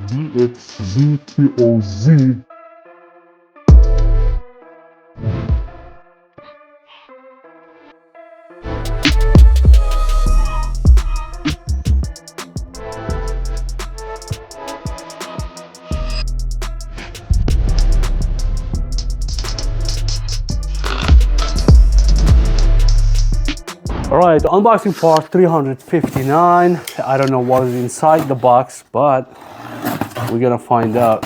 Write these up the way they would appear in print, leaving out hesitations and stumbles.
DXZtoz. Alright, unboxing part 359. I don't know what is inside the box, but we're gonna find out.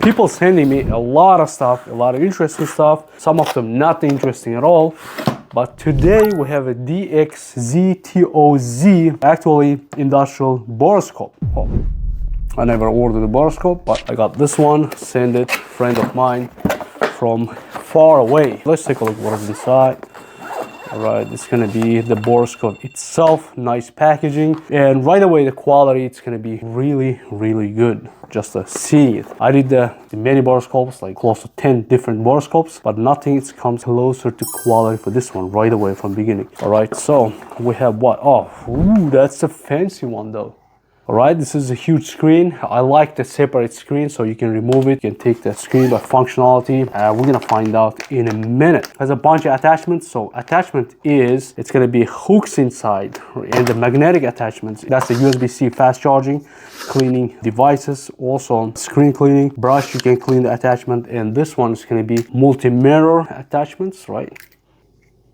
People sending me a lot of stuff, a lot of interesting stuff. Some of them not interesting at all. But today we have a DXZtoz, actually industrial borescope. Oh, I never ordered a borescope, but I got this one. Send it, friend of mine from far away. Let's take a look what is inside. All right, it's gonna be the borescope itself, nice packaging, and right away the quality, it's gonna be really good just to see it. I did the many borescopes, like close to 10 different borescopes, but nothing comes closer to quality for this one right away from beginning. All right, so we have what? Oh, ooh, that's a fancy one though. All right, this is a huge screen. I like the separate screen so you can remove it. You can take the screen by functionality. We're gonna find out in a minute. It has a bunch of attachments. So attachment is, it's gonna be hooks inside and the magnetic attachments. That's the USB-C fast charging, cleaning devices, also screen cleaning, brush, you can clean the attachment. And this one is gonna be multi-mirror attachments, right?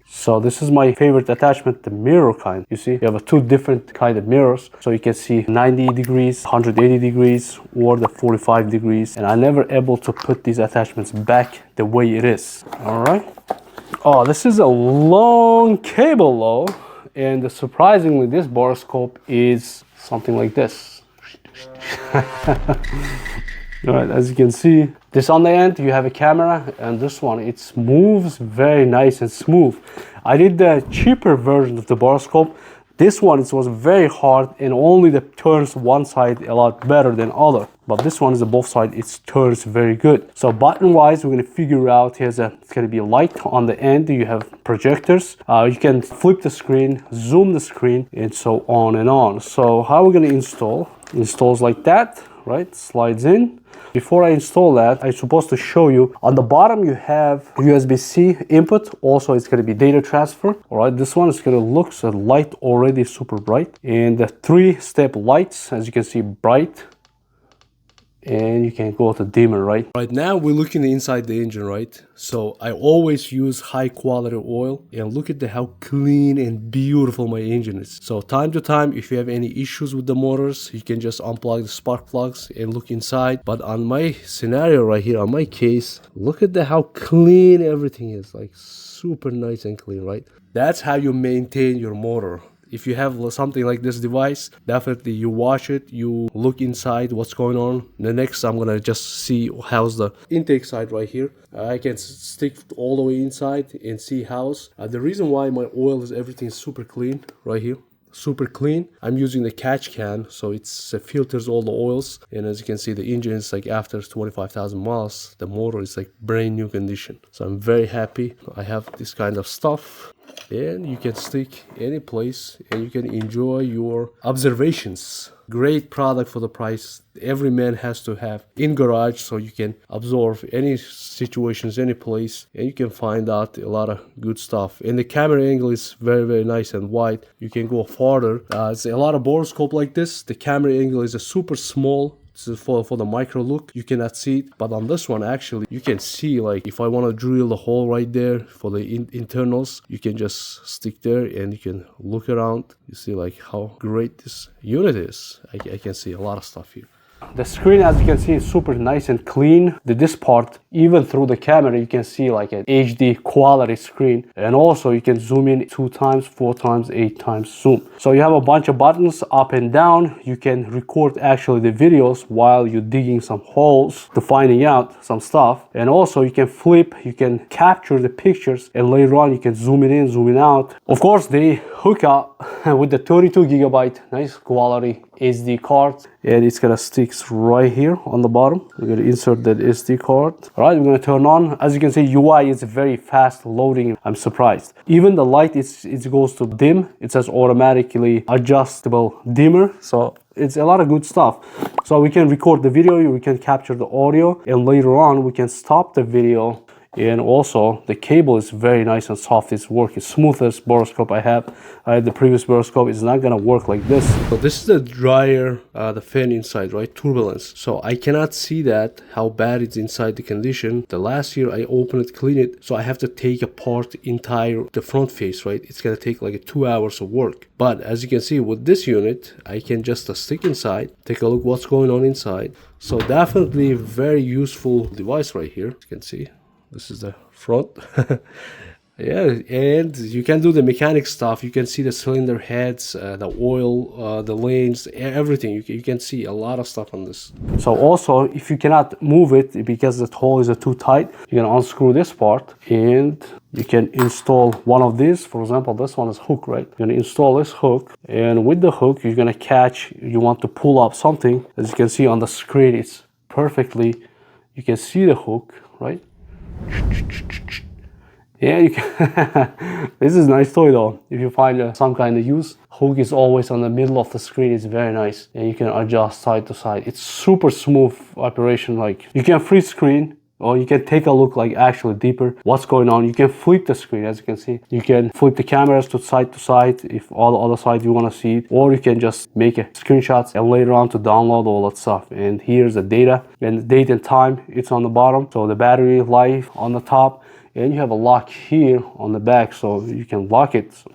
So this is my favorite attachment, the mirror kind. You see, you have two different kind of mirrors. So you can see 90 degrees, 180 degrees, or the 45 degrees. And I'm never able to put these attachments back the way it is. All right. Oh, this is a long cable though. And surprisingly, this borescope is something like this. All right, as you can see, this on the end, you have a camera, and this one, it moves very nice and smooth. I did the cheaper version of the borescope. This one, it was very hard and only the turns one side a lot better than other. But this one is both sides, it turns very good. So button wise, we're gonna figure out, it's gonna be a light on the end. You have projectors. You can flip the screen, zoom the screen, and so on and on. So how we're gonna install? Installs like that, right? Slides in. Before I install that, I'm supposed to show you on the bottom you have USB-C input. Also, it's going to be data transfer. All right, this one is going to look so light already super bright, and the 3-step lights, as you can see, bright. And you can go to dimmer, right? Right now we're looking inside the engine, right? So I always use high quality oil, and look at how clean and beautiful my engine is. So time to time, if you have any issues with the motors, you can just unplug the spark plugs and look inside. But on my scenario right here, on my case, look at how clean everything is, like super nice and clean, right? That's how you maintain your motor. If you have something like this device, definitely you wash it, you look inside what's going on. The next, I'm gonna just see how's the intake side right here. I can stick all the way inside and see how's. The reason why my oil is everything super clean right here. Super clean. I'm using the catch can, so it filters all the oils. And as you can see, the engine is like after 25,000 miles, the motor is like brand new condition. So I'm very happy I have this kind of stuff. And you can stick any place and you can enjoy your observations. Great product for the price. Every man has to have in garage, so you can absorb any situations, any place, and you can find out a lot of good stuff. And the camera angle is very nice and wide. You can go farther. It's a lot of borescope like this. The camera angle is a super small. For the micro look, you cannot see it, but on this one actually you can see, like if I want to drill the hole right there for the internals, you can just stick there and you can look around. You see like how great this unit is. I can see a lot of stuff here. The screen, as you can see, is super nice and clean. This part, even through the camera, you can see like an HD quality screen. And also you can zoom in 2 times, 4 times, 8 times zoom. So you have a bunch of buttons up and down. You can record actually the videos while you're digging some holes to finding out some stuff. And also you can flip, you can capture the pictures, and later on you can zoom it in, zoom it out. Of course, they hook up with the 32 gigabyte nice quality SD card, and it's gonna stick right here on the bottom. We're gonna insert that SD card. All right, we're gonna turn on. As you can see, UI is very fast loading. I'm surprised. Even the light it goes to dim. It says automatically adjustable dimmer. So it's a lot of good stuff. So we can record the video, we can capture the audio, and later on we can stop the video. And also the cable is very nice and soft. It's working smoothest borescope I have. The previous borescope is not gonna work like this. So this is the dryer, the fan inside, right? Turbulence. So I cannot see that how bad it's inside the condition. The last year I opened it, clean it, so I have to take apart the front face, right? It's gonna take like 2 hours of work. But as you can see with this unit, I can just stick inside, take a look what's going on inside. So definitely very useful device right here. You can see. This is the front. Yeah, and you can do the mechanic stuff. You can see the cylinder heads, the oil, the lanes, everything. You can see a lot of stuff on this. So also, if you cannot move it because the hole is too tight, you can unscrew this part and you can install one of these. For example, this one is hook, right? You're gonna install this hook, and with the hook, you're gonna catch, you want to pull up something. As you can see on the screen, it's perfectly, you can see the hook, right? Yeah, you can. This is a nice toy though. If you find some kind of use, hook is always on the middle of the screen. It's very nice, and you can adjust side to side. It's super smooth operation. Like you can freeze screen, or you can take a look like actually deeper what's going on. You can flip the screen, as you can see. You can flip the cameras to side if all the other side you want to see it, or you can just make a screenshots and later on to download all that stuff. And here's the data and the date and time. It's on the bottom. So the battery life on the top, and you have a lock here on the back, so you can lock it. So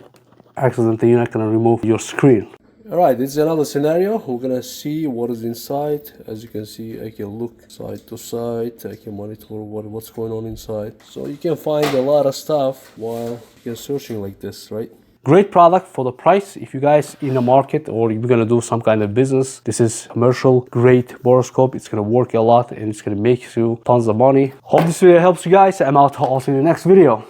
accidentally, you're not gonna remove your screen. All right, this is another scenario. We're gonna see what is inside. As you can see, I can look side to side. I can monitor what's going on inside. So you can find a lot of stuff while you're searching like this, right? Great product for the price. If you guys in the market or you're gonna do some kind of business, this is commercial great borescope. It's gonna work a lot and it's gonna make you tons of money. Hope this video helps you guys. I'm out. I'll see you in the next video.